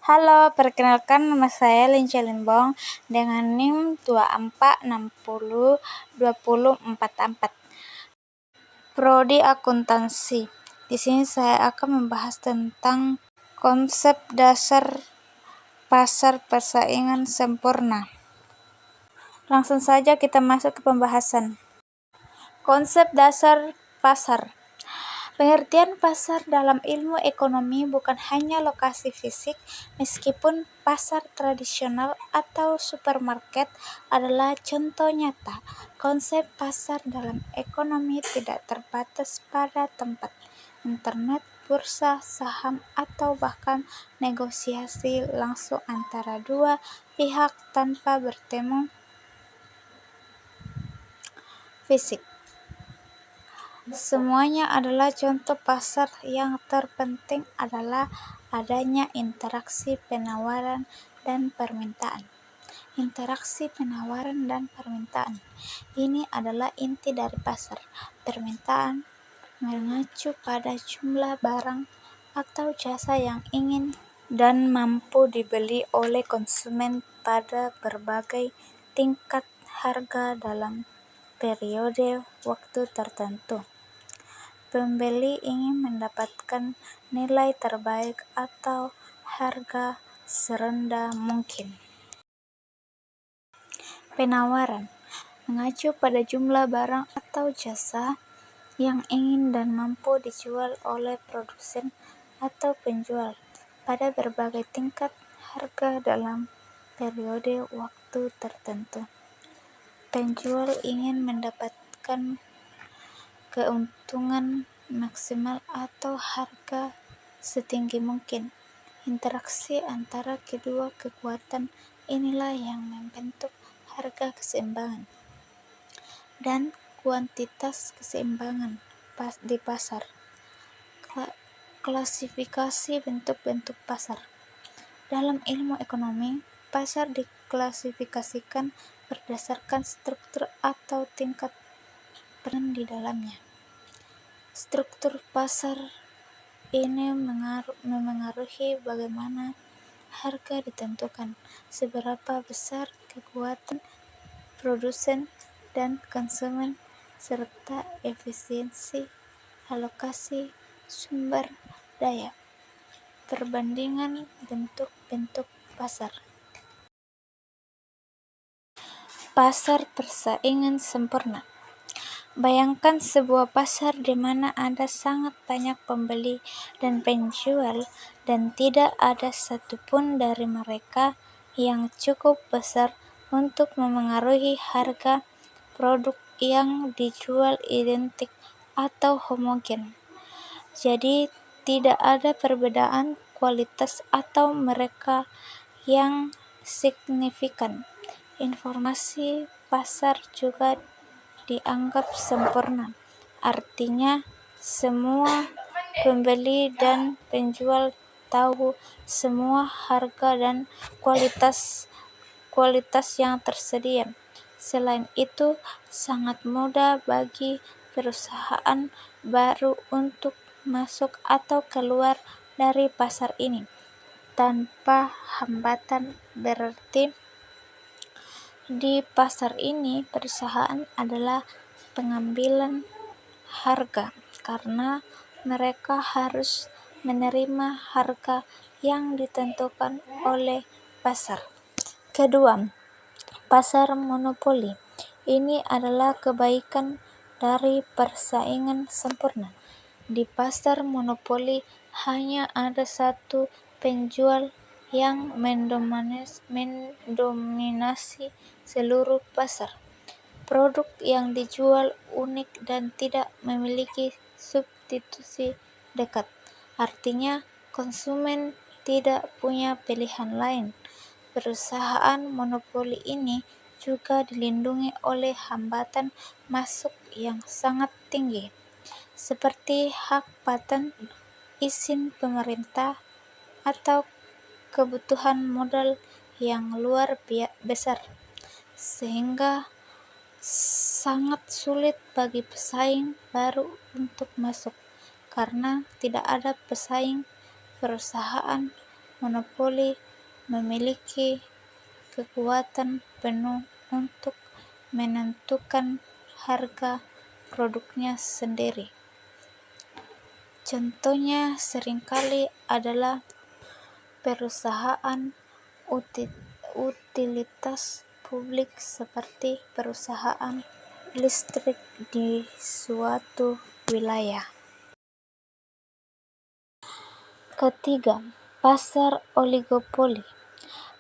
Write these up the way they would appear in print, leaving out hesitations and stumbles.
Halo, perkenalkan nama saya Linca Limbong dengan NIM 24602044. Prodi Akuntansi. Di sini saya akan membahas tentang konsep dasar pasar persaingan sempurna. Langsung saja kita masuk ke pembahasan. Konsep dasar pasar. Pengertian pasar dalam ilmu ekonomi bukan hanya lokasi fisik, meskipun pasar tradisional atau supermarket adalah contoh nyata. Konsep pasar dalam ekonomi tidak terbatas pada tempat, internet, bursa, saham, atau bahkan negosiasi langsung antara dua pihak tanpa bertemu fisik. Semuanya adalah contoh pasar. Yang terpenting adalah adanya interaksi penawaran dan permintaan. Interaksi penawaran dan permintaan ini adalah inti dari pasar. Permintaan mengacu pada jumlah barang atau jasa yang ingin dan mampu dibeli oleh konsumen pada berbagai tingkat harga dalam periode waktu tertentu. Pembeli ingin mendapatkan nilai terbaik atau harga serendah mungkin. Penawaran mengacu pada jumlah barang atau jasa yang ingin dan mampu dijual oleh produsen atau penjual pada berbagai tingkat harga dalam periode waktu tertentu. Penjual ingin mendapatkan keuntungan maksimal atau harga setinggi mungkin. Interaksi antara kedua kekuatan inilah yang membentuk harga keseimbangan dan kuantitas keseimbangan di pasar. Klasifikasi bentuk-bentuk pasar. Dalam ilmu ekonomi, pasar diklasifikasikan berdasarkan struktur atau tingkat peran di dalamnya. Struktur pasar ini memengaruhi bagaimana harga ditentukan, seberapa besar kekuatan produsen dan konsumen, serta efisiensi alokasi sumber daya. Perbandingan bentuk-bentuk pasar. Pasar persaingan sempurna. Bayangkan sebuah pasar di mana ada sangat banyak pembeli dan penjual dan tidak ada satupun dari mereka yang cukup besar untuk memengaruhi harga. Produk yang dijual identik atau homogen. Jadi tidak ada perbedaan kualitas atau mereka yang signifikan. Informasi pasar juga dianggap sempurna. Artinya semua pembeli dan penjual tahu semua harga dan kualitas yang tersedia. Selain itu, sangat mudah bagi perusahaan baru untuk masuk atau keluar dari pasar ini tanpa hambatan. Berarti di pasar ini perusahaan adalah pengambilan harga karena mereka harus menerima harga yang ditentukan oleh pasar. Kedua, pasar monopoli. Ini adalah kebaikan dari persaingan sempurna. Di pasar monopoli hanya ada satu penjual yang mendominasi seluruh pasar. Produk yang dijual unik dan tidak memiliki substitusi dekat. Artinya konsumen tidak punya pilihan lain. Perusahaan monopoli ini juga dilindungi oleh hambatan masuk yang sangat tinggi, seperti hak paten, izin pemerintah, atau kebutuhan modal yang luar besar, sehingga sangat sulit bagi pesaing baru untuk masuk. Karena tidak ada pesaing, perusahaan monopoli memiliki kekuatan penuh untuk menentukan harga produknya sendiri. Contohnya seringkali adalah perusahaan utilitas publik seperti perusahaan listrik di suatu wilayah. Ketiga, pasar oligopoli.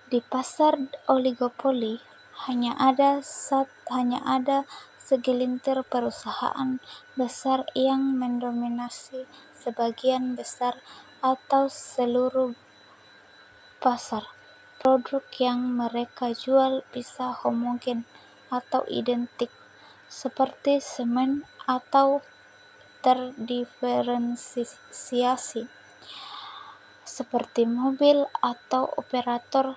Di pasar oligopoli hanya ada segelintir perusahaan besar yang mendominasi sebagian besar atau seluruh pasar. Produk yang mereka jual bisa homogen atau identik, seperti semen atau terdiferensiasi, seperti mobil atau operator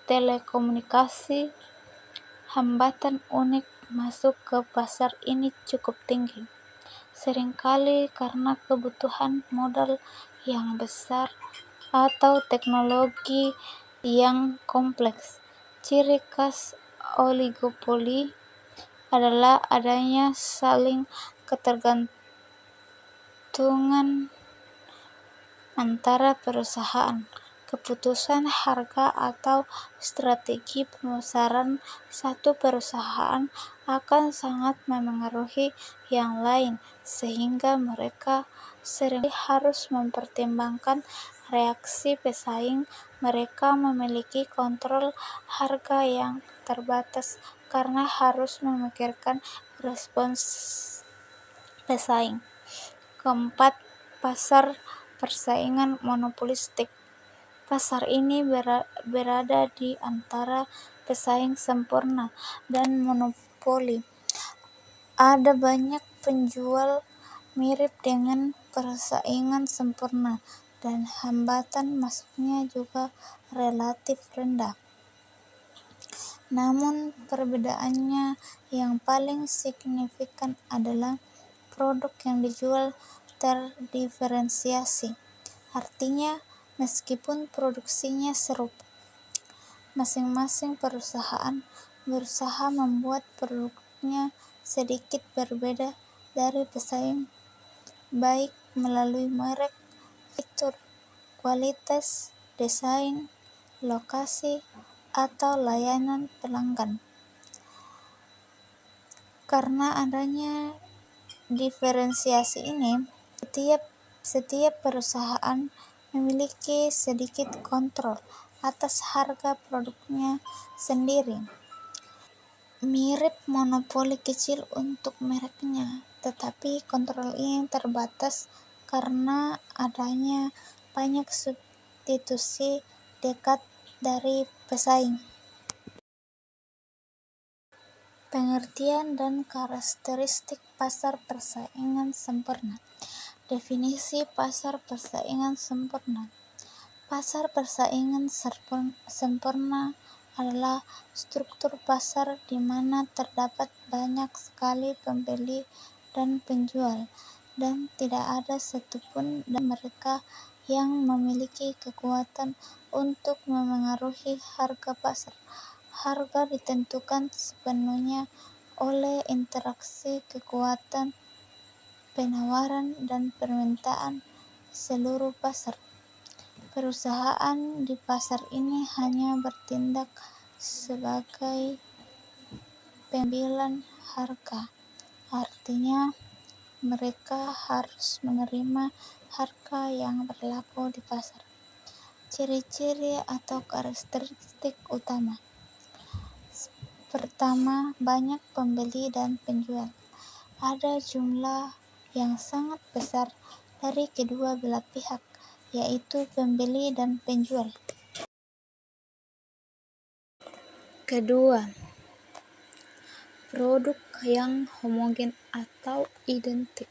telekomunikasi. Hambatan unik masuk ke pasar ini cukup tinggi, seringkali karena kebutuhan modal yang besar atau teknologi yang kompleks. Ciri khas oligopoli adalah adanya saling ketergantungan antara perusahaan. Keputusan harga atau strategi pemasaran satu perusahaan akan sangat memengaruhi yang lain, sehingga mereka seringkali harus mempertimbangkan reaksi pesaing. Mereka memiliki kontrol harga yang terbatas karena harus memikirkan respons pesaing. Keempat, pasar persaingan monopolistik. Pasar ini berada di antara pesaing sempurna dan monopoli. Ada banyak penjual mirip dengan persaingan sempurna, dan hambatan masuknya juga relatif rendah. Namun perbedaannya yang paling signifikan adalah produk yang dijual terdiferensiasi. Artinya, meskipun produksinya serupa, masing-masing perusahaan berusaha membuat produknya sedikit berbeda dari pesaing, baik melalui merek, fitur, kualitas, desain, lokasi, atau layanan pelanggan. Karena adanya diferensiasi ini, setiap perusahaan memiliki sedikit kontrol atas harga produknya sendiri. Mirip monopoli kecil untuk mereknya, tetapi kontrol ini terbatas karena adanya banyak substitusi dekat dari pesaing. Pengertian dan karakteristik pasar persaingan sempurna. Definisi pasar persaingan sempurna. Pasar persaingan sempurna adalah struktur pasar di mana terdapat banyak sekali pembeli dan penjual, dan tidak ada satupun dari mereka yang memiliki kekuatan untuk memengaruhi harga pasar. Harga ditentukan sepenuhnya oleh interaksi kekuatan penawaran dan permintaan seluruh pasar. Perusahaan di pasar ini hanya bertindak sebagai pengambilan harga, artinya mereka harus menerima harga yang berlaku di pasar. Ciri-ciri atau karakteristik utama. Pertama, banyak pembeli dan penjual. Ada jumlah yang sangat besar dari kedua belah pihak, yaitu pembeli dan penjual. Kedua, produk yang homogen atau identik.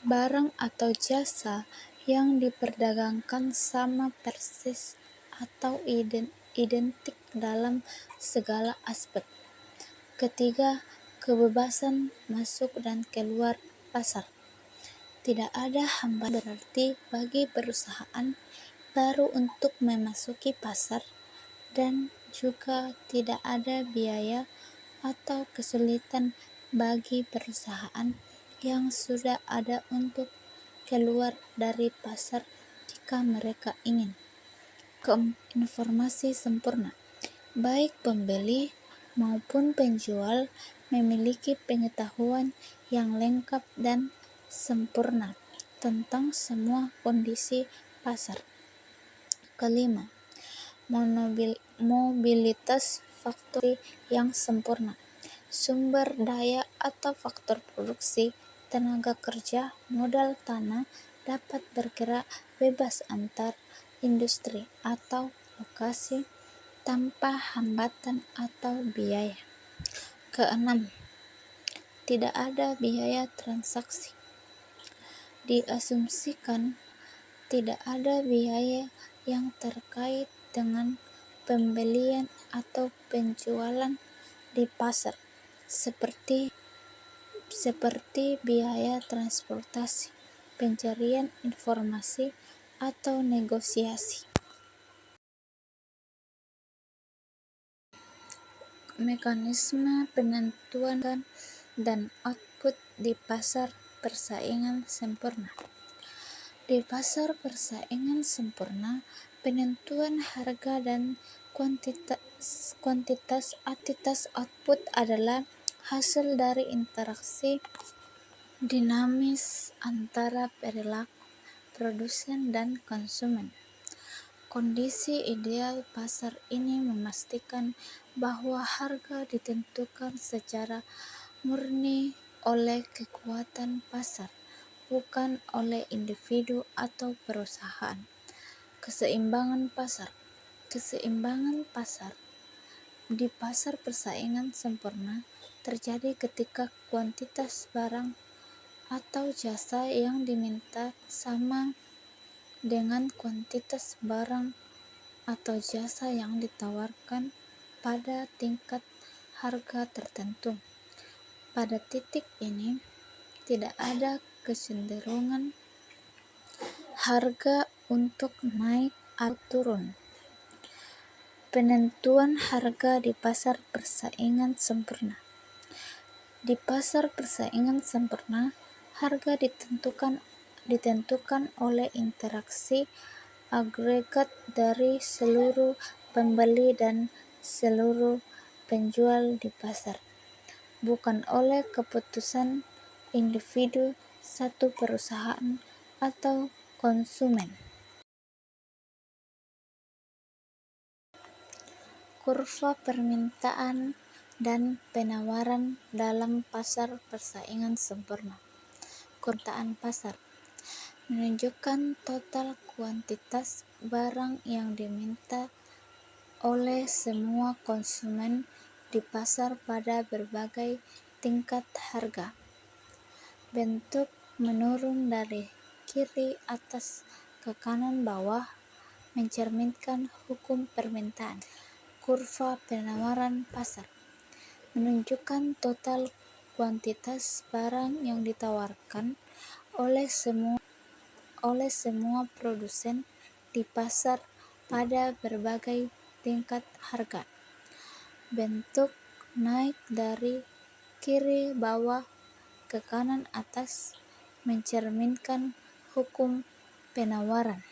Barang atau jasa yang diperdagangkan sama persis atau identik dalam segala aspek. Ketiga, kebebasan masuk dan keluar pasar. Tidak ada hambatan berarti bagi perusahaan baru untuk memasuki pasar, dan juga tidak ada biaya atau kesulitan bagi perusahaan yang sudah ada untuk keluar dari pasar jika mereka ingin. Informasi sempurna. Baik pembeli maupun penjual memiliki pengetahuan yang lengkap dan sempurna tentang semua kondisi pasar. Kelima, mobilitas faktor yang sempurna. Sumber daya atau faktor produksi, tenaga kerja, modal tanah dapat bergerak bebas antar industri atau lokasi tanpa hambatan atau biaya. Keenam, tidak ada biaya transaksi. Diasumsikan tidak ada biaya yang terkait dengan pembelian atau penjualan di pasar, seperti biaya transportasi, pencarian informasi, atau negosiasi. Mekanisme penentuan dan output di pasar persaingan sempurna. Di pasar persaingan sempurna, penentuan harga dan kuantitas output adalah hasil dari interaksi dinamis antara perilaku produsen dan konsumen. Kondisi ideal pasar ini memastikan bahwa harga ditentukan secara murni oleh kekuatan pasar, bukan oleh individu atau perusahaan. Keseimbangan pasar. Keseimbangan pasar di pasar persaingan sempurna terjadi ketika kuantitas barang atau jasa yang diminta sama dengan kuantitas barang atau jasa yang ditawarkan pada tingkat harga tertentu. Pada titik ini, tidak ada kecenderungan harga untuk naik atau turun. Penentuan harga di pasar persaingan sempurna. Di pasar persaingan sempurna, harga ditentukan oleh interaksi agregat dari seluruh pembeli dan seluruh penjual di pasar, bukan oleh keputusan individu, satu perusahaan, atau konsumen. Kurva permintaan dan penawaran dalam pasar persaingan sempurna. Permintaan pasar menunjukkan total kuantitas barang yang diminta oleh semua konsumen di pasar pada berbagai tingkat harga. Bentuk menurun dari kiri atas ke kanan bawah mencerminkan hukum permintaan. Kurva penawaran pasar menunjukkan total kuantitas barang yang ditawarkan oleh semua produsen di pasar pada berbagai tingkat harga. Bentuk naik dari kiri bawah ke kanan atas mencerminkan hukum penawaran.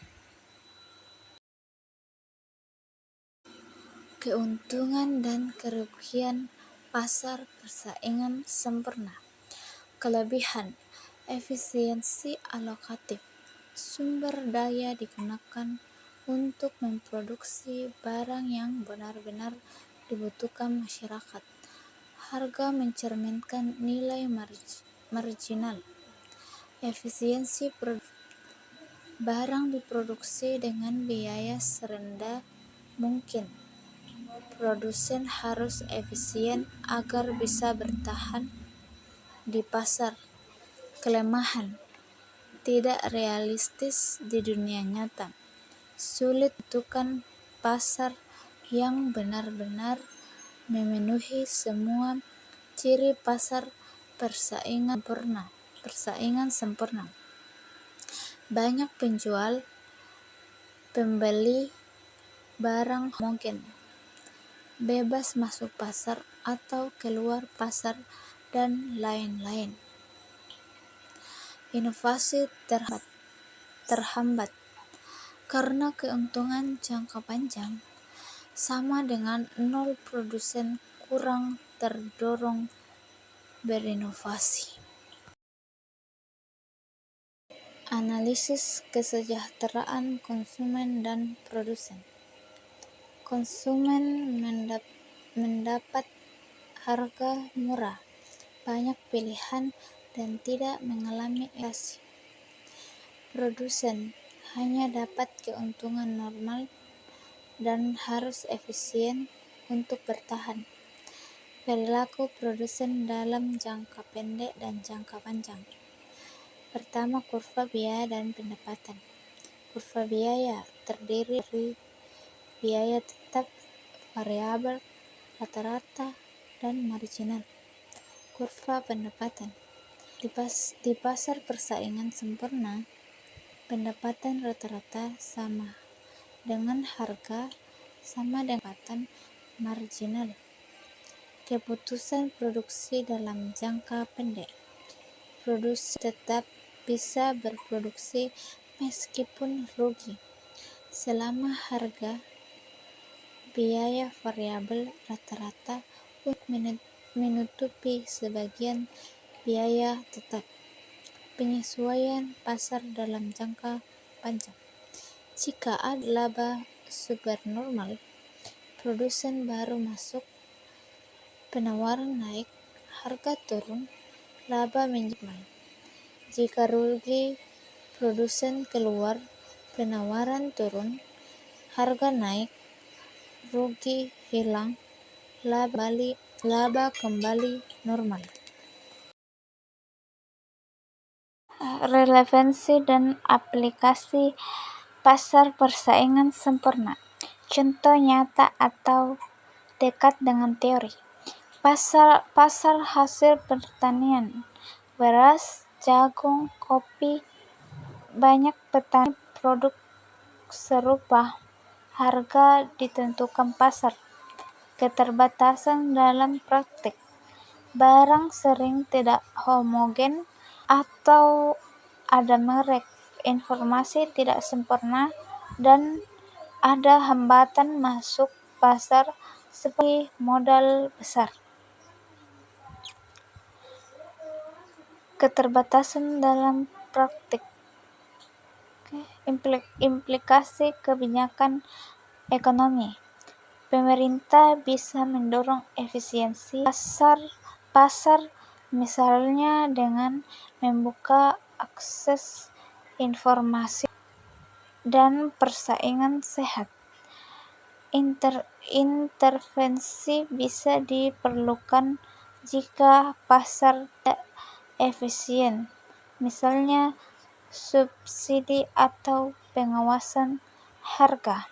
Keuntungan dan kerugian pasar persaingan sempurna. Kelebihan, efisiensi alokatif. Sumber daya digunakan untuk memproduksi barang yang benar-benar dibutuhkan masyarakat. Harga mencerminkan nilai marginal. Efisiensi produksi. Barang diproduksi dengan biaya serendah mungkin. Produsen harus efisien agar bisa bertahan di pasar. Kelemahan, tidak realistis di dunia nyata. Sulit menentukan pasar yang benar-benar memenuhi semua ciri pasar persaingan sempurna. Banyak pembeli barang homogen, bebas masuk pasar atau keluar pasar, dan lain-lain. Inovasi terhambat karena keuntungan jangka panjang sama dengan nol, produsen kurang terdorong berinovasi. Analisis kesejahteraan konsumen dan produsen. Konsumen mendapat harga murah, banyak pilihan, dan tidak mengalami inflasi. Produsen hanya dapat keuntungan normal dan harus efisien untuk bertahan. Perilaku produsen dalam jangka pendek dan jangka panjang. Pertama, kurva biaya dan pendapatan. Kurva biaya terdiri dari biaya tetap, variabel, rata-rata, dan marginal. Kurva pendapatan. Di pasar persaingan sempurna, pendapatan rata-rata sama dengan harga sama dengan pendapatan marginal. Keputusan produksi dalam jangka pendek. Produsen tetap bisa berproduksi meskipun rugi, selama harga biaya variabel rata-rata untuk menutupi sebagian biaya tetap. Penyesuaian pasar dalam jangka panjang. Jika ada laba supernormal, produsen baru masuk, penawaran naik, harga turun, laba menjadi normal. Jika rugi, produsen keluar, penawaran turun, harga naik, rugi hilang, laba kembali normal. Relevansi dan aplikasi pasar persaingan sempurna. Contoh nyata atau dekat dengan teori. Pasar hasil pertanian, beras, jagung, kopi, banyak petani produk serupa, harga ditentukan pasar. Keterbatasan dalam praktik, barang sering tidak homogen atau ada merek, informasi tidak sempurna, dan ada hambatan masuk pasar seperti modal besar. Keterbatasan dalam praktik. Implikasi kebijakan ekonomi. Pemerintah bisa mendorong efisiensi pasar misalnya dengan membuka akses informasi dan persaingan sehat. Intervensi bisa diperlukan jika pasar tidak efisien, misalnya subsidi atau pengawasan harga.